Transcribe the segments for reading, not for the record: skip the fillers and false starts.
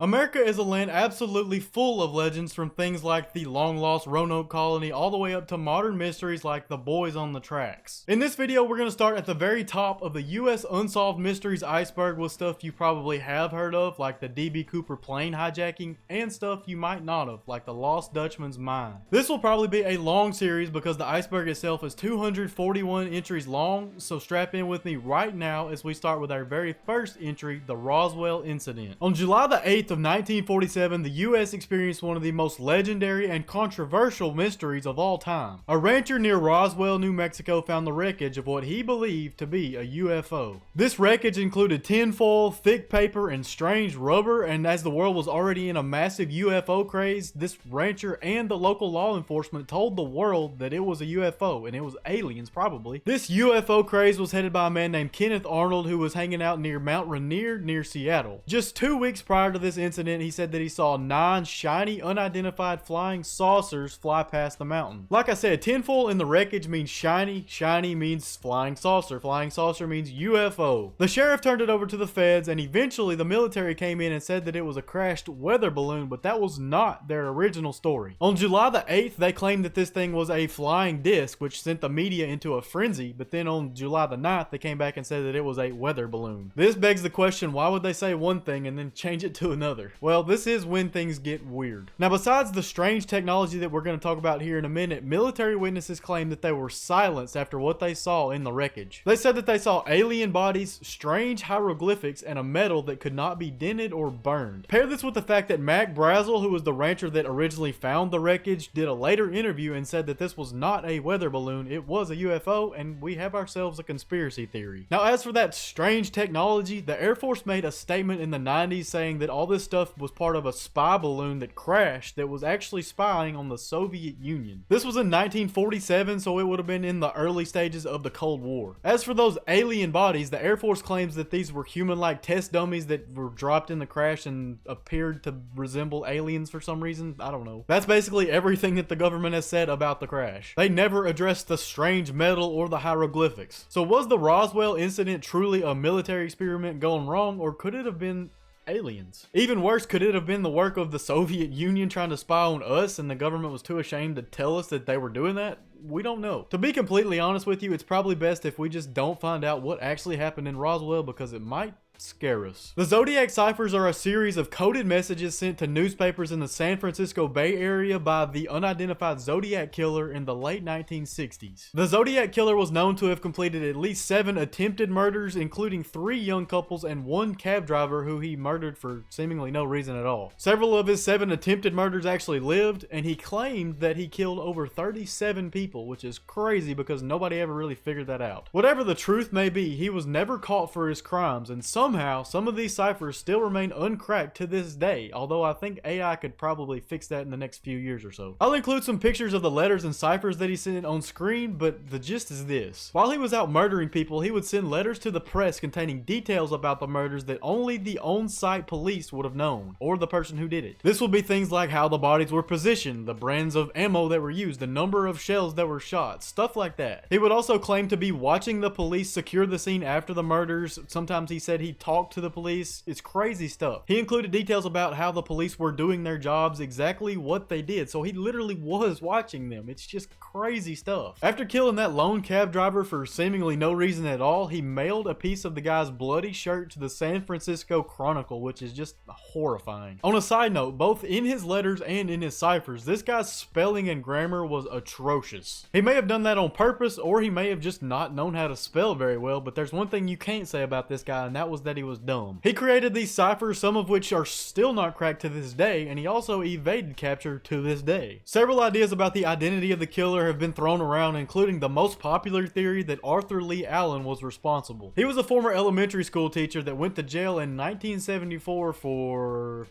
America is a land absolutely full of legends, from things like the long-lost Roanoke Colony all the way up to modern mysteries like the boys on the tracks. In this video, we're going to start at the very top of the US Unsolved Mysteries Iceberg with stuff you probably have heard of, like the D.B. Cooper plane hijacking, and stuff you might not have, like the lost Dutchman's mine. This will probably be a long series because the iceberg itself is 241 entries long, so strap in with me right now as we start with our very first entry, the Roswell Incident. On July the 8th of 1947, the US experienced one of the most legendary and controversial mysteries of all time. A rancher near Roswell, New Mexico found the wreckage of what he believed to be a UFO. This wreckage included tinfoil, thick paper, and strange rubber, and as the world was already in a massive UFO craze, this rancher and the local law enforcement told the world that it was a UFO, and it was aliens probably. This UFO craze was headed by a man named Kenneth Arnold, who was hanging out near Mount Rainier near Seattle. Just 2 weeks prior to this incident, he said that he saw 9 shiny, unidentified flying saucers fly past the mountain. Like I said, tinfoil in the wreckage means shiny, shiny means flying saucer means UFO. The sheriff turned it over to the feds, and eventually the military came in and said that it was a crashed weather balloon, but that was not their original story. On July the 8th, they claimed that this thing was a flying disc, which sent the media into a frenzy, but then on July the 9th, they came back and said that it was a weather balloon. This begs the question, why would they say one thing and then change it to another? Well, this is when things get weird. Now, besides the strange technology that we're going to talk about here in a minute, military witnesses claim that they were silenced after what they saw in the wreckage. They said that they saw alien bodies, strange hieroglyphics, and a metal that could not be dented or burned. Pair this with the fact that Mac Brazel, who was the rancher that originally found the wreckage, did a later interview and said that this was not a weather balloon, it was a UFO, and we have ourselves a conspiracy theory. Now, as for that strange technology, the Air Force made a statement in the 90s saying that all this stuff was part of a spy balloon that crashed that was actually spying on the Soviet Union. This was in 1947, so it would have been in the early stages of the Cold War. As for those alien bodies, the Air Force claims that these were human-like test dummies that were dropped in the crash and appeared to resemble aliens for some reason. I don't know. That's basically everything that the government has said about the crash. They never addressed the strange metal or the hieroglyphics. So was the Roswell incident truly a military experiment gone wrong, or could it have been aliens? Even worse, could it have been the work of the Soviet Union trying to spy on us and the government was too ashamed to tell us that they were doing that? We don't know. To be completely honest with you, it's probably best if we just don't find out what actually happened in Roswell, because it might scare us. The Zodiac Ciphers are a series of coded messages sent to newspapers in the San Francisco Bay Area by the unidentified Zodiac Killer in the late 1960s. The Zodiac Killer was known to have completed at least 7 attempted murders, including 3 young couples and 1 cab driver who he murdered for seemingly no reason at all. Several of his 7 attempted murders actually lived, and he claimed that he killed over 37 people, which is crazy because nobody ever really figured that out. Whatever the truth may be, he was never caught for his crimes, and somehow some of these ciphers still remain uncracked to this day, although I think AI could probably fix that in the next few years or so. I'll include some pictures of the letters and ciphers that he sent on screen, but the gist is this. While he was out murdering people, he would send letters to the press containing details about the murders that only the on-site police would have known, or the person who did it. This would be things like how the bodies were positioned, the brands of ammo that were used, the number of shells that were shot, stuff like that. He would also claim to be watching the police secure the scene after the murders. Sometimes he said he talked to the police. It's crazy stuff. He included details about how the police were doing their jobs, exactly what they did, so he literally was watching them. It's just crazy stuff. After killing that lone cab driver for seemingly no reason at all, he mailed a piece of the guy's bloody shirt to the San Francisco Chronicle, which is just horrifying. On a side note, both in his letters and in his ciphers, this guy's spelling and grammar was atrocious. He may have done that on purpose, or he may have just not known how to spell very well, but there's one thing you can't say about this guy, and that was that he was dumb. He created these ciphers, some of which are still not cracked to this day, and he also evaded capture to this day. Several ideas about the identity of the killer have been thrown around, including the most popular theory that Arthur Lee Allen was responsible. He was a former elementary school teacher that went to jail in 1974 for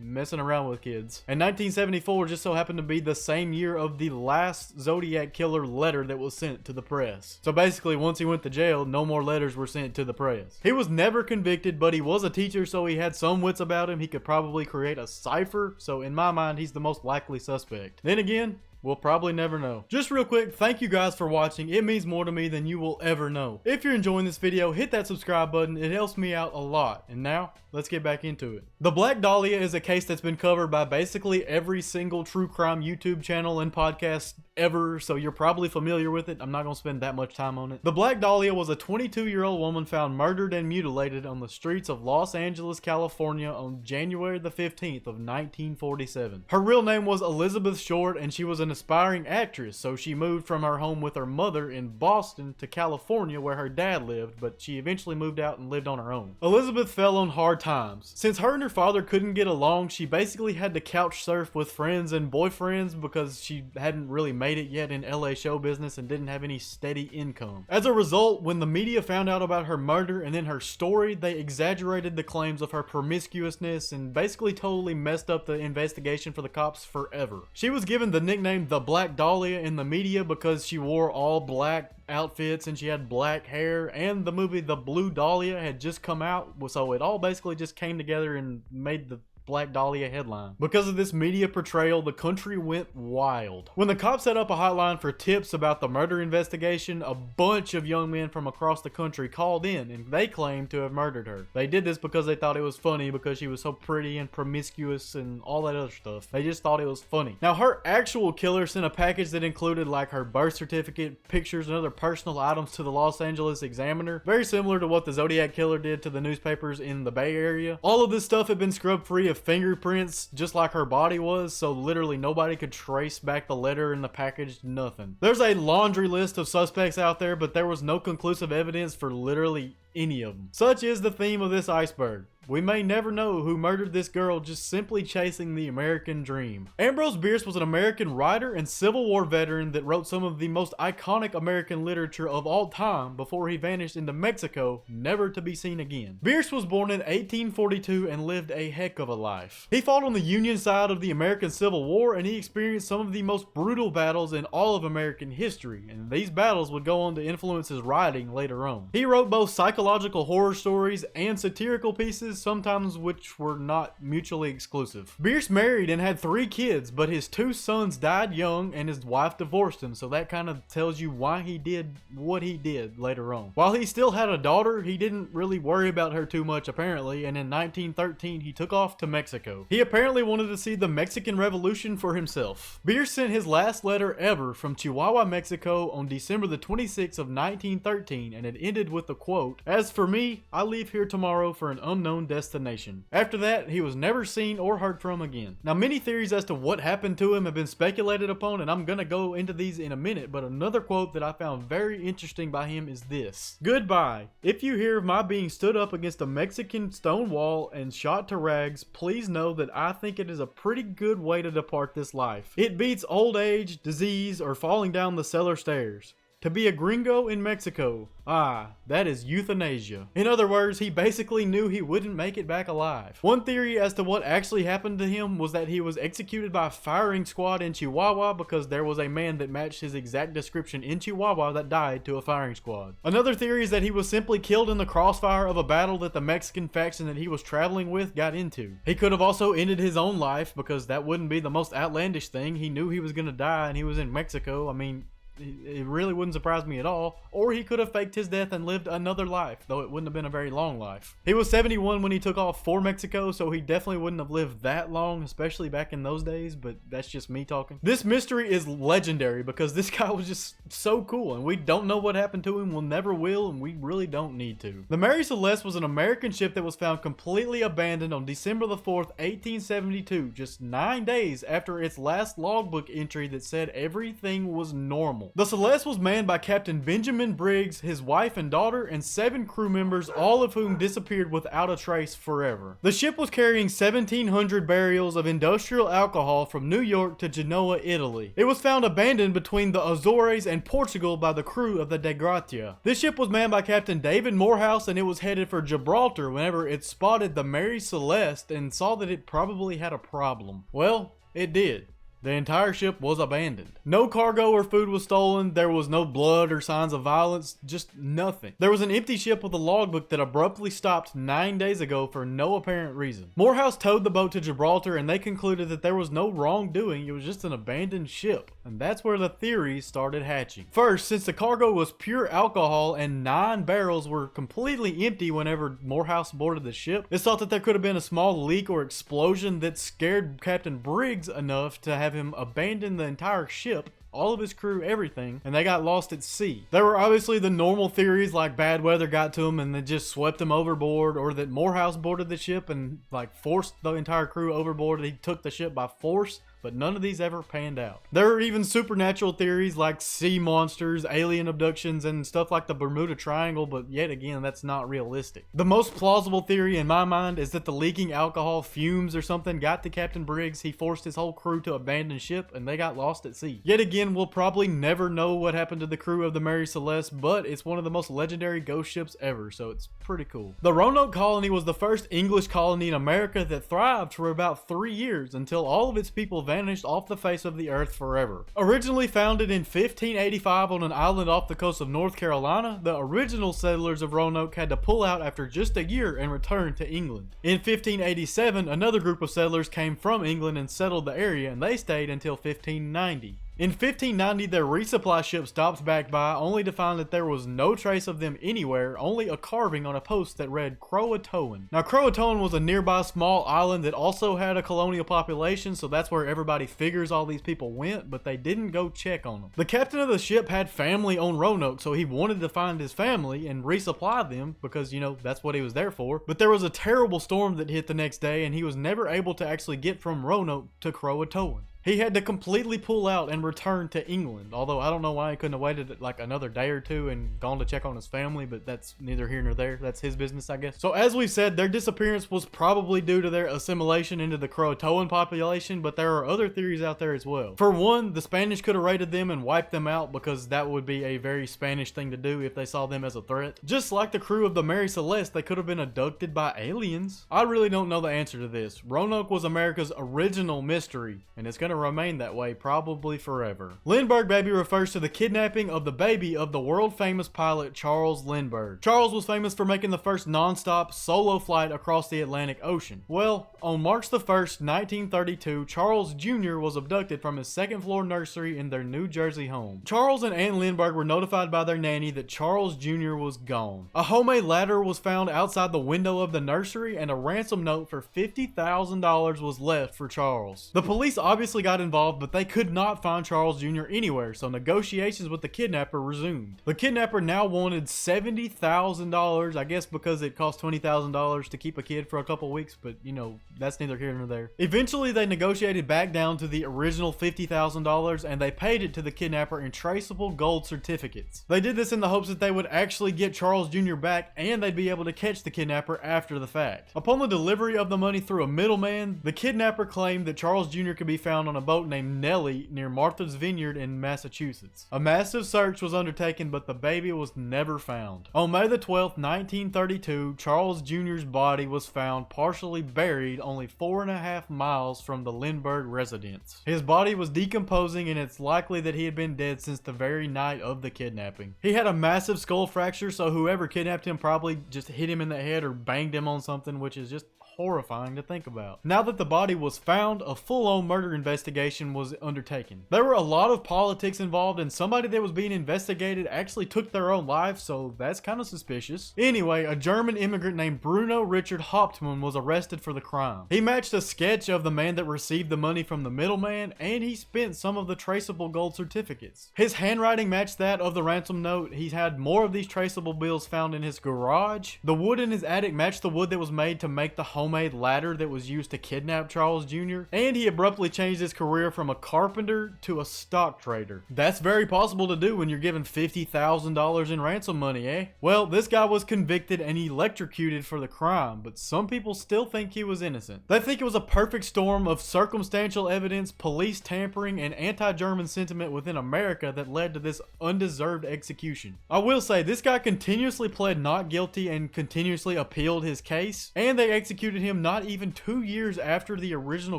messing around with kids. And 1974 just so happened to be the same year of the last Zodiac Killer letter that was sent to the press. So basically, once he went to jail, no more letters were sent to the press. He was never convicted, but he was a teacher, so he had some wits about him. He could probably create a cipher, so in my mind, he's the most likely suspect. Then again, We'll probably never know. Just real quick, thank you guys for watching. It means more to me than you will ever know. If you're enjoying this video, hit that subscribe button. It helps me out a lot. And now, let's get back into it. The Black Dahlia is a case that's been covered by basically every single true crime YouTube channel and podcast ever, so you're probably familiar with it. I'm not going to spend that much time on it. The Black Dahlia was a 22-year-old woman found murdered and mutilated on the streets of Los Angeles, California on January the 15th of 1947. Her real name was Elizabeth Short, and she was an aspiring actress, so she moved from her home with her mother in Boston to California where her dad lived, but she eventually moved out and lived on her own. Elizabeth fell on hard times. Since her and her father couldn't get along, she basically had to couch surf with friends and boyfriends because she hadn't really made it yet in LA show business and didn't have any steady income. As a result, when the media found out about her murder and then her story, they exaggerated the claims of her promiscuousness and basically totally messed up the investigation for the cops forever. She was given the nickname the Black Dahlia in the media because she wore all black outfits and she had black hair, and the movie The Blue Dahlia had just come out, so it all basically just came together and made the Black Dahlia headline. Because of this media portrayal, the country went wild. When the cops set up a hotline for tips about the murder investigation, a bunch of young men from across the country called in and they claimed to have murdered her. They did this because they thought it was funny because she was so pretty and promiscuous and all that other stuff. They just thought it was funny. Now, her actual killer sent a package that included like her birth certificate, pictures, and other personal items to the Los Angeles Examiner, very similar to what the Zodiac killer did to the newspapers in the Bay Area. All of this stuff had been scrubbed free of fingerprints, just like her body was, so literally nobody could trace back the letter in the package, nothing. There's a laundry list of suspects out there, but there was no conclusive evidence for literally any of them. Such is the theme of this iceberg. We may never know who murdered this girl just simply chasing the American dream. Ambrose Bierce was an American writer and Civil War veteran that wrote some of the most iconic American literature of all time before he vanished into Mexico, never to be seen again. Bierce was born in 1842 and lived a heck of a life. He fought on the Union side of the American Civil War, and he experienced some of the most brutal battles in all of American history, and these battles would go on to influence his writing later on. He wrote both psychological horror stories and satirical pieces, sometimes which were not mutually exclusive. Bierce married and had 3 kids, but his 2 sons died young and his wife divorced him, so that kind of tells you why he did what he did later on. While he still had a daughter, he didn't really worry about her too much apparently, and in 1913 he took off to Mexico. He apparently wanted to see the Mexican Revolution for himself. Bierce sent his last letter ever from Chihuahua, Mexico on December the 26th of 1913, and it ended with the quote, "As for me, I leave here tomorrow for an unknown destination." After that, he was never seen or heard from again. Now, many theories as to what happened to him have been speculated upon, and I'm gonna go into these in a minute, but another quote that I found very interesting by him is this: "Goodbye. If you hear of my being stood up against a Mexican stone wall and shot to rags, please know that I think it is a pretty good way to depart this life. It beats old age, disease, or falling down the cellar stairs. To be a gringo in Mexico, that is euthanasia." In other words, he basically knew he wouldn't make it back alive. One theory as to what actually happened to him was that he was executed by a firing squad in Chihuahua because there was a man that matched his exact description in Chihuahua that died to a firing squad. Another theory is that he was simply killed in the crossfire of a battle that the Mexican faction that he was traveling with got into. He could have also ended his own life because that wouldn't be the most outlandish thing. He knew he was going to die and he was in Mexico. I mean, it really wouldn't surprise me at all. Or he could have faked his death and lived another life, though it wouldn't have been a very long life. He was 71 when he took off for Mexico, so he definitely wouldn't have lived that long, especially back in those days, but that's just me talking. This mystery is legendary because this guy was just so cool, and we don't know what happened to him, we'll never will, and we really don't need to. The Mary Celeste was an American ship that was found completely abandoned on December the 4th, 1872, just 9 days after its last logbook entry that said everything was normal. The Celeste was manned by Captain Benjamin Briggs, his wife and daughter, and 7 crew members, all of whom disappeared without a trace forever. The ship was carrying 1,700 barrels of industrial alcohol from New York to Genoa, Italy. It was found abandoned between the Azores and Portugal by the crew of the De Gratia. This ship was manned by Captain David Morehouse, and it was headed for Gibraltar whenever it spotted the Mary Celeste and saw that it probably had a problem. Well, it did. The entire ship was abandoned. No cargo or food was stolen. There was no blood or signs of violence, just nothing. There was an empty ship with a logbook that abruptly stopped 9 days ago for no apparent reason. Morehouse towed the boat to Gibraltar and they concluded that there was no wrongdoing, it was just an abandoned ship. And that's where the theories started hatching. First, since the cargo was pure alcohol and 9 barrels were completely empty whenever Morehouse boarded the ship, it's thought that there could have been a small leak or explosion that scared Captain Briggs enough to have him abandon the entire ship, all of his crew, everything, and they got lost at sea. There were obviously the normal theories like bad weather got to them and they just swept them overboard, or that Morehouse boarded the ship and like forced the entire crew overboard. He took the ship by force. But none of these ever panned out. There are even supernatural theories like sea monsters, alien abductions, and stuff like the Bermuda Triangle, but yet again, that's not realistic. The most plausible theory in my mind is that the leaking alcohol fumes or something got to Captain Briggs, he forced his whole crew to abandon ship, and they got lost at sea. Yet again, we'll probably never know what happened to the crew of the Mary Celeste, but it's one of the most legendary ghost ships ever, so it's pretty cool. The Roanoke Colony was the first English colony in America that thrived for about 3 years until all of its people vanished off the face of the earth forever. Originally founded in 1585 on an island off the coast of North Carolina, the original settlers of Roanoke had to pull out after just a year and return to England. In 1587, another group of settlers came from England and settled the area, and they stayed until 1590. In 1590, their resupply ship stopped back by, only to find that there was no trace of them anywhere, only a carving on a post that read Croatoan. Now, Croatoan was a nearby small island that also had a colonial population, so that's where everybody figures all these people went, but they didn't go check on them. The captain of the ship had family on Roanoke, so he wanted to find his family and resupply them because, you know, that's what he was there for. But there was a terrible storm that hit the next day, and he was never able to actually get from Roanoke to Croatoan. He had to completely pull out and return to England, although I don't know why he couldn't have waited like another day or two and gone to check on his family, but that's neither here nor there. That's his business, I guess. So as we've said, their disappearance was probably due to their assimilation into the Croatoan population, but there are other theories out there as well. For one, the Spanish could have raided them and wiped them out because that would be a very Spanish thing to do if they saw them as a threat. Just like the crew of the Mary Celeste, they could have been abducted by aliens. I really don't know the answer to this. Roanoke was America's original mystery, and it's going to remain that way probably forever. Lindbergh Baby refers to the kidnapping of the baby of the world famous pilot Charles Lindbergh. Charles was famous for making the first non-stop solo flight across the Atlantic Ocean. Well, on March the 1st, 1932, Charles Jr. was abducted from his second-floor nursery in their New Jersey home. Charles and Ann Lindbergh were notified by their nanny that Charles Jr. was gone. A homemade ladder was found outside the window of the nursery, and a ransom note for $50,000 was left for Charles. The police obviously got involved, but they could not find Charles Jr. anywhere, so negotiations with the kidnapper resumed. The kidnapper now wanted $70,000, I guess because it cost $20,000 to keep a kid for a couple weeks, but you know, that's neither here nor there. Eventually, they negotiated back down to the original $50,000, and they paid it to the kidnapper in traceable gold certificates. They did this in the hopes that they would actually get Charles Jr. back, and they'd be able to catch the kidnapper after the fact. Upon the delivery of the money through a middleman, the kidnapper claimed that Charles Jr. could be found on a boat named Nellie near Martha's Vineyard in Massachusetts. A massive search was undertaken, but the baby was never found. On May the 12th, 1932, Charles Jr.'s body was found partially buried only 4.5 miles from the Lindbergh residence. His body was decomposing, and it's likely that he had been dead since the very night of the kidnapping. He had a massive skull fracture, so whoever kidnapped him probably just hit him in the head or banged him on something, which is just horrifying to think about. Now that the body was found, a full-on murder investigation was undertaken. There were a lot of politics involved, and somebody that was being investigated actually took their own life, so that's kind of suspicious. Anyway, a German immigrant named Bruno Richard Hauptmann was arrested for the crime. He matched a sketch of the man that received the money from the middleman, and he spent some of the traceable gold certificates. His handwriting matched that of the ransom note. He had more of these traceable bills found in his garage. The wood in his attic matched the wood that was made to make the homemade ladder that was used to kidnap Charles Jr. And he abruptly changed his career from a carpenter to a stock trader. That's very possible to do when you're given $50,000 in ransom money, eh? Well, this guy was convicted and electrocuted for the crime, but some people still think he was innocent. They think it was a perfect storm of circumstantial evidence, police tampering, and anti-German sentiment within America that led to this undeserved execution. I will say, this guy continuously pled not guilty and continuously appealed his case, and they executed him not even 2 years after the original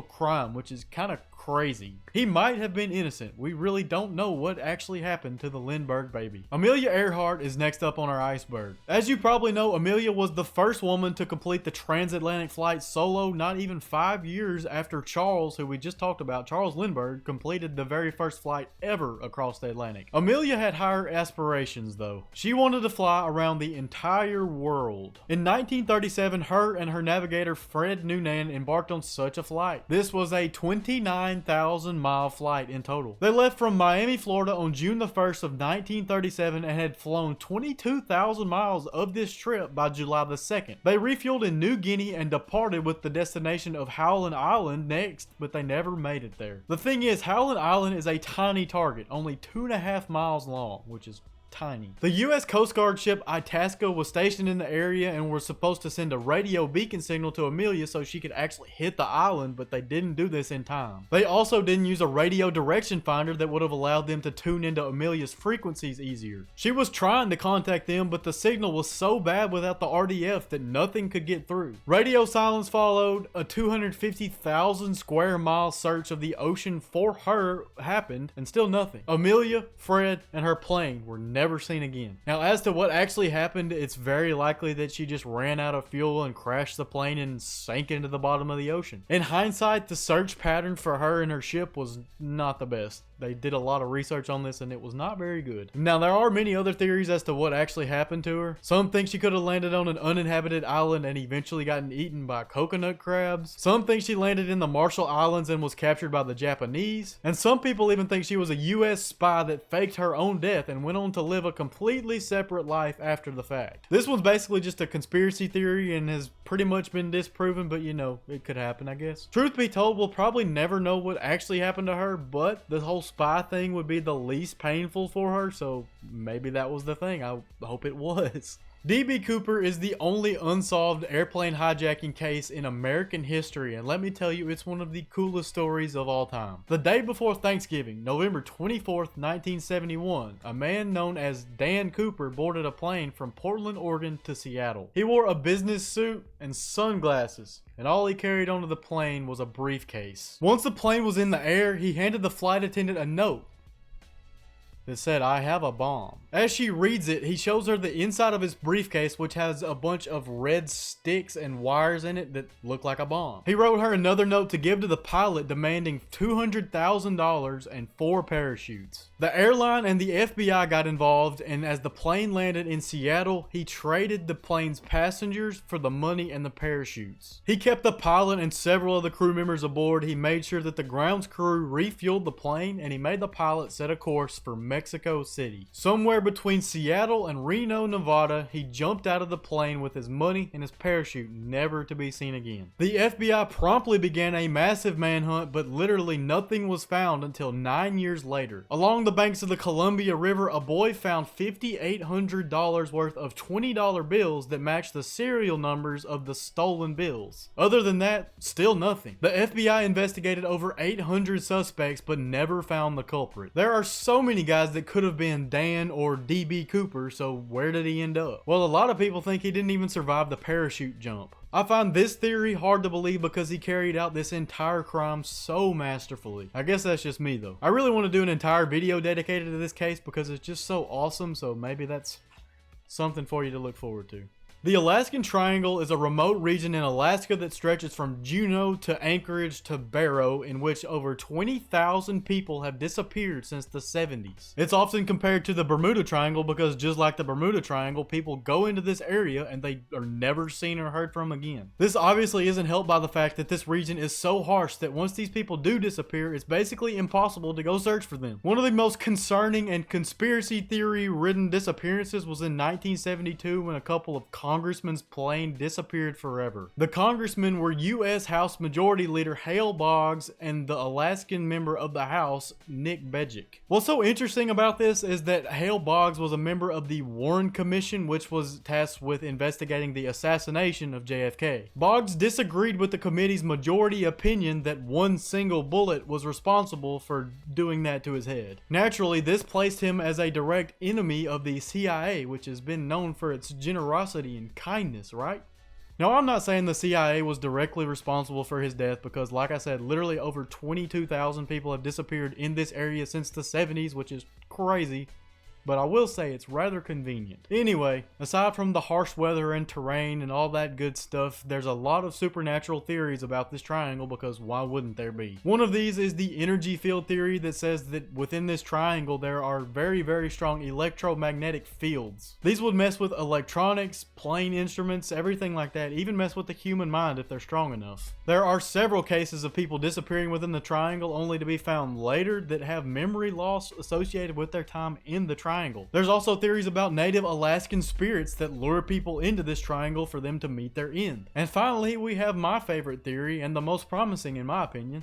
crime, which is kind of crazy. He might have been innocent. We really don't know what actually happened to the Lindbergh baby. Amelia Earhart is next up on our iceberg. As you probably know, Amelia was the first woman to complete the transatlantic flight solo not even 5 years after Charles, who we just talked about, Charles Lindbergh, completed the very first flight ever across the Atlantic. Amelia had higher aspirations though. She wanted to fly around the entire world. In 1937, her and her navigator Fred Noonan embarked on such a flight. This was a 29,000-mile flight in total. They left from Miami, Florida on June the 1st of 1937 and had flown 22,000 miles of this trip by July the 2nd. They refueled in New Guinea and departed with the destination of Howland Island next, but they never made it there. The thing is, Howland Island is a tiny target, only 2.5 miles long, which is tiny. The U.S. Coast Guard ship Itasca was stationed in the area and were supposed to send a radio beacon signal to Amelia so she could actually hit the island, but they didn't do this in time. They also didn't use a radio direction finder that would have allowed them to tune into Amelia's frequencies easier. She was trying to contact them, but the signal was so bad without the RDF that nothing could get through. Radio silence followed. A 250,000 square mile search of the ocean for her happened, and still nothing. Amelia, Fred, and her plane were never seen again. Now, as to what actually happened, it's very likely that she just ran out of fuel and crashed the plane and sank into the bottom of the ocean. In hindsight, the search pattern for her and her ship was not the best. They did a lot of research on this and it was not very good. Now, there are many other theories as to what actually happened to her. Some think she could have landed on an uninhabited island and eventually gotten eaten by coconut crabs. Some think she landed in the Marshall Islands and was captured by the Japanese. And some people even think she was a US spy that faked her own death and went on to live a completely separate life after the fact. This one's basically just a conspiracy theory and has pretty much been disproven, but you know, it could happen, I guess. Truth be told, we'll probably never know what actually happened to her, but the whole spy thing would be the least painful for her, so maybe that was the thing. I hope it was. D.B. Cooper is the only unsolved airplane hijacking case in American history, and let me tell you, it's one of the coolest stories of all time. The day before Thanksgiving, November 24th, 1971, a man known as Dan Cooper boarded a plane from Portland, Oregon to Seattle. He wore a business suit and sunglasses, and all he carried onto the plane was a briefcase. Once the plane was in the air, he handed the flight attendant a note that said, "I have a bomb." As she reads it, he shows her the inside of his briefcase, which has a bunch of red sticks and wires in it that look like a bomb. He wrote her another note to give to the pilot demanding $200,000 and 4 parachutes. The airline and the FBI got involved, and as the plane landed in Seattle, he traded the plane's passengers for the money and the parachutes. He kept the pilot and several of the crew members aboard. He made sure that the grounds crew refueled the plane, and he made the pilot set a course for Mexico City. Somewhere between Seattle and Reno, Nevada, he jumped out of the plane with his money and his parachute, never to be seen again. The FBI promptly began a massive manhunt, but literally nothing was found until 9 years later. Along the banks of the Columbia River, a boy found $5,800 worth of $20 bills that matched the serial numbers of the stolen bills. Other than that, still nothing. The FBI investigated over 800 suspects, but never found the culprit. There are so many guys that could have been Dan or D.B. Cooper, so where did he end up? Well, a lot of people think he didn't even survive the parachute jump. I find this theory hard to believe because he carried out this entire crime so masterfully. I guess that's just me though. I really want to do an entire video dedicated to this case because it's just so awesome, so maybe that's something for you to look forward to. The Alaskan Triangle is a remote region in Alaska that stretches from Juneau to Anchorage to Barrow, in which over 20,000 people have disappeared since the 70s. It's often compared to the Bermuda Triangle because just like the Bermuda Triangle, people go into this area and they are never seen or heard from again. This obviously isn't helped by the fact that this region is so harsh that once these people do disappear, it's basically impossible to go search for them. One of the most concerning and conspiracy theory ridden disappearances was in 1972 when a couple of congressman's plane disappeared forever. The congressmen were U.S. House Majority Leader Hale Boggs and the Alaskan member of the House, Nick Begic. What's so interesting about this is that Hale Boggs was a member of the Warren Commission, which was tasked with investigating the assassination of JFK. Boggs disagreed with the committee's majority opinion that one single bullet was responsible for doing that to his head. Naturally, this placed him as a direct enemy of the CIA, which has been known for its generosity and kindness, right? Now, I'm not saying the CIA was directly responsible for his death because, like I said, literally over 22,000 people have disappeared in this area since the 70s, which is crazy. But I will say it's rather convenient. Anyway, aside from the harsh weather and terrain and all that good stuff, there's a lot of supernatural theories about this triangle because why wouldn't there be? One of these is the energy field theory that says that within this triangle there are very, very strong electromagnetic fields. These would mess with electronics, plane instruments, everything like that, even mess with the human mind if they're strong enough. There are several cases of people disappearing within the triangle only to be found later that have memory loss associated with their time in the triangle. There's also theories about native Alaskan spirits that lure people into this triangle for them to meet their end. And finally, we have my favorite theory and the most promising in my opinion: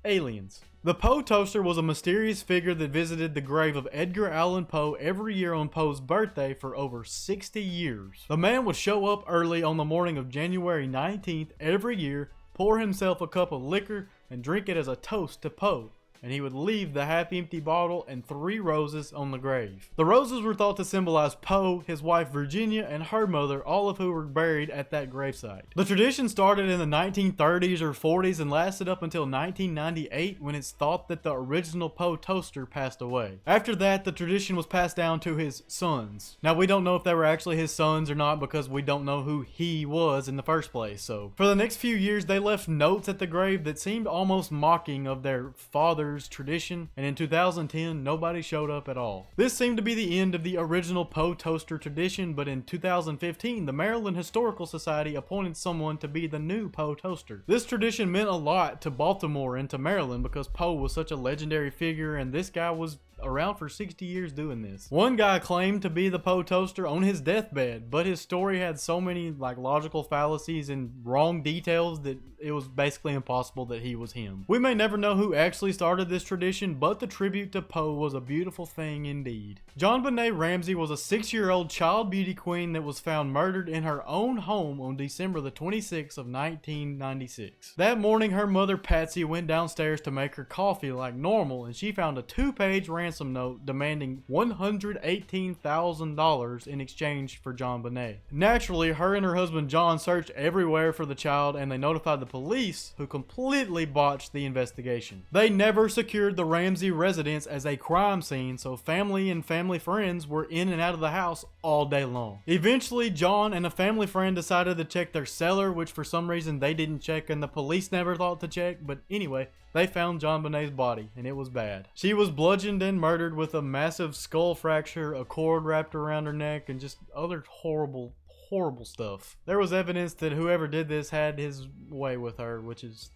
aliens. The Poe Toaster was a mysterious figure that visited the grave of Edgar Allan Poe every year on Poe's birthday for over 60 years. The man would show up early on the morning of January 19th every year, pour himself a cup of liquor, and drink it as a toast to Poe. And he would leave the half-empty bottle and 3 roses on the grave. The roses were thought to symbolize Poe, his wife Virginia, and her mother, all of who were buried at that gravesite. The tradition started in the 1930s or 40s and lasted up until 1998 when it's thought that the original Poe Toaster passed away. After that, the tradition was passed down to his sons. Now, we don't know if they were actually his sons or not because we don't know who he was in the first place. So, for the next few years, they left notes at the grave that seemed almost mocking of their father tradition, and in 2010 nobody showed up at all. This seemed to be the end of the original Poe Toaster tradition, but in 2015 the Maryland Historical Society appointed someone to be the new Poe Toaster. This tradition meant a lot to Baltimore and to Maryland because Poe was such a legendary figure, and this guy was around for 60 years doing this. One guy claimed to be the Poe Toaster on his deathbed, but his story had so many logical fallacies and wrong details that it was basically impossible that he was him. We may never know who actually started this tradition, but the tribute to Poe was a beautiful thing indeed. JonBenet Ramsey was a 6-year-old child beauty queen that was found murdered in her own home on December the 26th of 1996. That morning, her mother Patsy went downstairs to make her coffee like normal, and she found a 2-page ransom note demanding $118,000 in exchange for JonBenet. Naturally, her and her husband John searched everywhere for the child, and they notified the police, who completely botched the investigation. They never secured the Ramsey residence as a crime scene, so family and family friends were in and out of the house all day long. Eventually, John and a family friend decided to check their cellar, which for some reason they didn't check and the police never thought to check, but anyway, they found JonBenet's body, and it was bad. She was bludgeoned and murdered with a massive skull fracture, a cord wrapped around her neck, and just other horrible stuff. There was evidence that whoever did this had his way with her, which is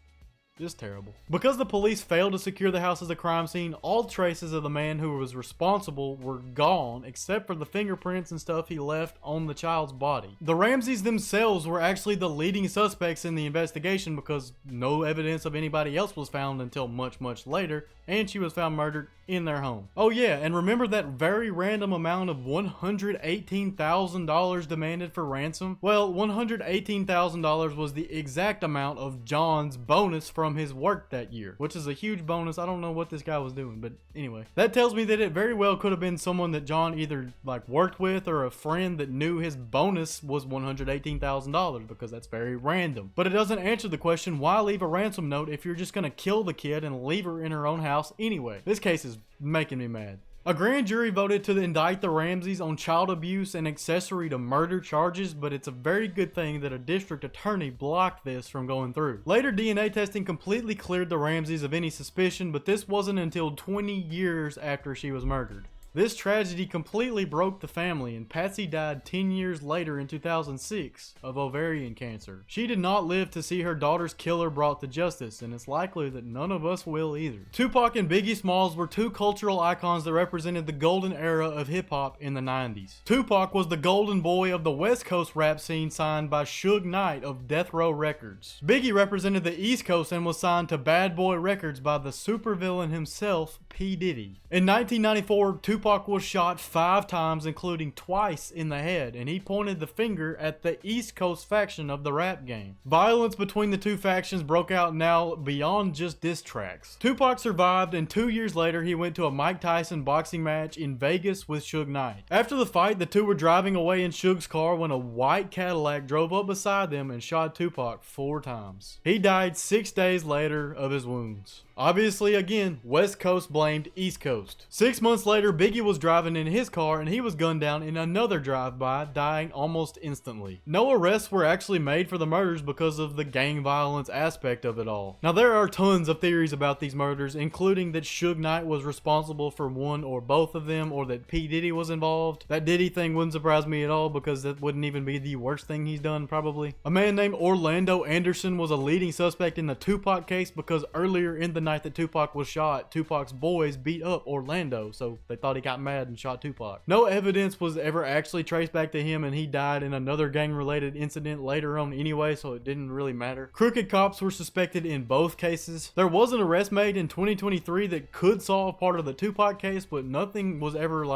just terrible. Because the police failed to secure the house as a crime scene, all traces of the man who was responsible were gone, except for the fingerprints and stuff he left on the child's body. The Ramseys themselves were actually the leading suspects in the investigation because no evidence of anybody else was found until much later, and she was found murdered in their home. Oh yeah, and remember that very random amount of $118,000 demanded for ransom? Well, $118,000 was the exact amount of John's bonus from his work that year, which is a huge bonus. I don't know what this guy was doing, but anyway. That tells me that it very well could have been someone that John either worked with or a friend that knew his bonus was $118,000 because that's very random. But it doesn't answer the question, why leave a ransom note if you're just gonna kill the kid and leave her in her own house anyway? This case is making me mad. A grand jury voted to indict the Ramseys on child abuse and accessory to murder charges, but it's a very good thing that a district attorney blocked this from going through. Later, DNA testing completely cleared the Ramseys of any suspicion, but this wasn't until 20 years after she was murdered. This tragedy completely broke the family, and Patsy died 10 years later in 2006 of ovarian cancer. She did not live to see her daughter's killer brought to justice, and it's likely that none of us will either. Tupac and Biggie Smalls were two cultural icons that represented the golden era of hip-hop in the 90s. Tupac was the golden boy of the West Coast rap scene, signed by Suge Knight of Death Row Records. Biggie represented the East Coast and was signed to Bad Boy Records by the supervillain himself, P. Diddy. In 1994, Tupac Tupac was shot 5 times, including twice in the head, and he pointed the finger at the East Coast faction of the rap game. Violence between the two factions broke out now beyond just diss tracks. Tupac survived, and 2 years later he went to a Mike Tyson boxing match in Vegas with Suge Knight. After the fight, the two were driving away in Suge's car when a white Cadillac drove up beside them and shot Tupac 4 times. He died 6 days later of his wounds. Obviously, again, West Coast blamed East Coast. 6 months later, Biggie was driving in his car and he was gunned down in another drive-by, dying almost instantly. No arrests were actually made for the murders because of the gang violence aspect of it all. Now, there are tons of theories about these murders, including that Suge Knight was responsible for one or both of them, or that P. Diddy was involved. That Diddy thing wouldn't surprise me at all, because that wouldn't even be the worst thing he's done, probably. A man named Orlando Anderson was a leading suspect in the Tupac case because earlier in the night that Tupac was shot, Tupac's boys beat up Orlando, so they thought he got mad and shot Tupac. No evidence was ever actually traced back to him, and he died in another gang-related incident later on anyway, so it didn't really matter. Crooked cops were suspected in both cases. There was an arrest made in 2023 that could solve part of the Tupac case, but nothing was ever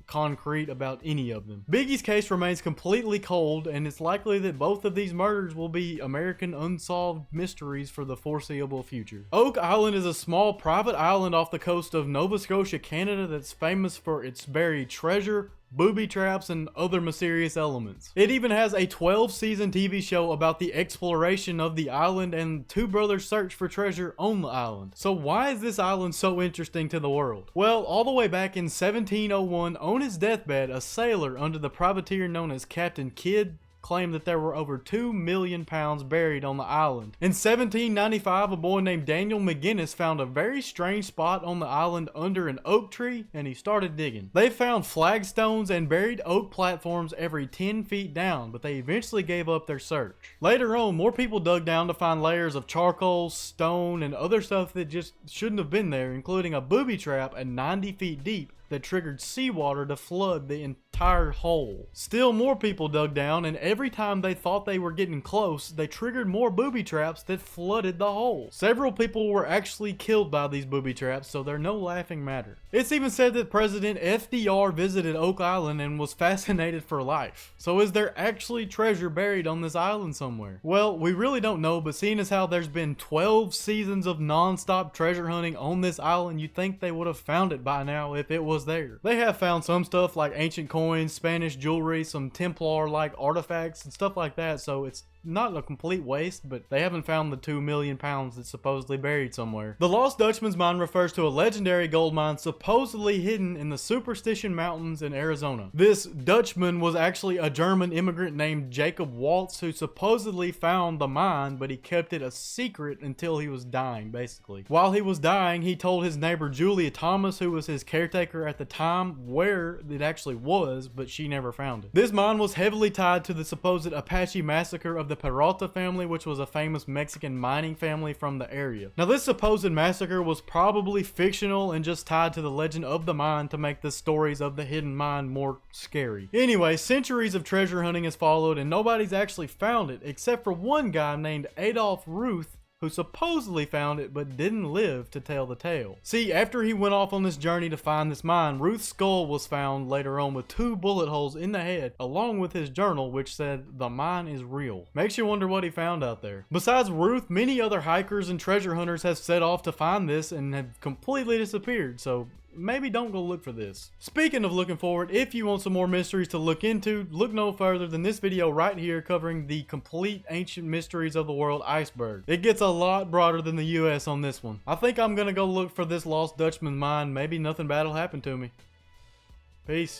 concrete about any of them. Biggie's case remains completely cold, and it's likely that both of these murders will be American unsolved mysteries for the foreseeable future. Oak Island is a small private island off the coast of Nova Scotia, Canada, that's famous for its buried treasure, booby traps, and other mysterious elements. It even has a 12-season TV show about the exploration of the island and two brothers' search for treasure on the island. So why is this island so interesting to the world? Well, all the way back in 1701, on his deathbed, a sailor under the privateer known as Captain Kidd claimed that there were over 2 million pounds buried on the island. In 1795, a boy named Daniel McGinnis found a very strange spot on the island under an oak tree, and he started digging. They found flagstones and buried oak platforms every 10 feet down, but they eventually gave up their search. Later on, more people dug down to find layers of charcoal, stone, and other stuff that just shouldn't have been there, including a booby trap at 90 feet deep that triggered seawater to flood the entire hole. Still more people dug down, and every time they thought they were getting close, they triggered more booby traps that flooded the hole. Several people were actually killed by these booby traps, so they're no laughing matter. It's even said that President FDR visited Oak Island and was fascinated for life. So is there actually treasure buried on this island somewhere? Well, we really don't know, but seeing as how there's been 12 seasons of non-stop treasure hunting on this island, you'd think they would have found it by now if it was there. They have found some stuff like ancient coins, Spanish jewelry, some Templar-like artifacts and stuff like that, so it's not a complete waste, but they haven't found the 2 million pounds that's supposedly buried somewhere. The Lost Dutchman's mine refers to a legendary gold mine supposedly hidden in the Superstition Mountains in Arizona. This Dutchman was actually a German immigrant named Jacob Waltz who supposedly found the mine, but he kept it a secret until he was dying, basically. While he was dying, he told his neighbor Julia Thomas, who was his caretaker at the time, where it actually was, but she never found it. This mine was heavily tied to the supposed Apache massacre of the Peralta family, which was a famous Mexican mining family from the area. Now, this supposed massacre was probably fictional and just tied to the legend of the mine to make the stories of the hidden mine more scary. Anyway, centuries of treasure hunting has followed, and nobody's actually found it except for one guy named Adolf Ruth, who supposedly found it but didn't live to tell the tale. See, after he went off on this journey to find this mine, Ruth's skull was found later on with 2 bullet holes in the head, along with his journal which said the mine is real. Makes you wonder what he found out there. Besides Ruth, many other hikers and treasure hunters have set off to find this and have completely disappeared, so maybe don't go look for this. Speaking of looking forward, if you want some more mysteries to look into, look no further than this video right here covering the complete ancient mysteries of the world iceberg. It gets a lot broader than the US on this one. I think I'm gonna go look for this Lost Dutchman mine. Maybe nothing bad will happen to me. Peace.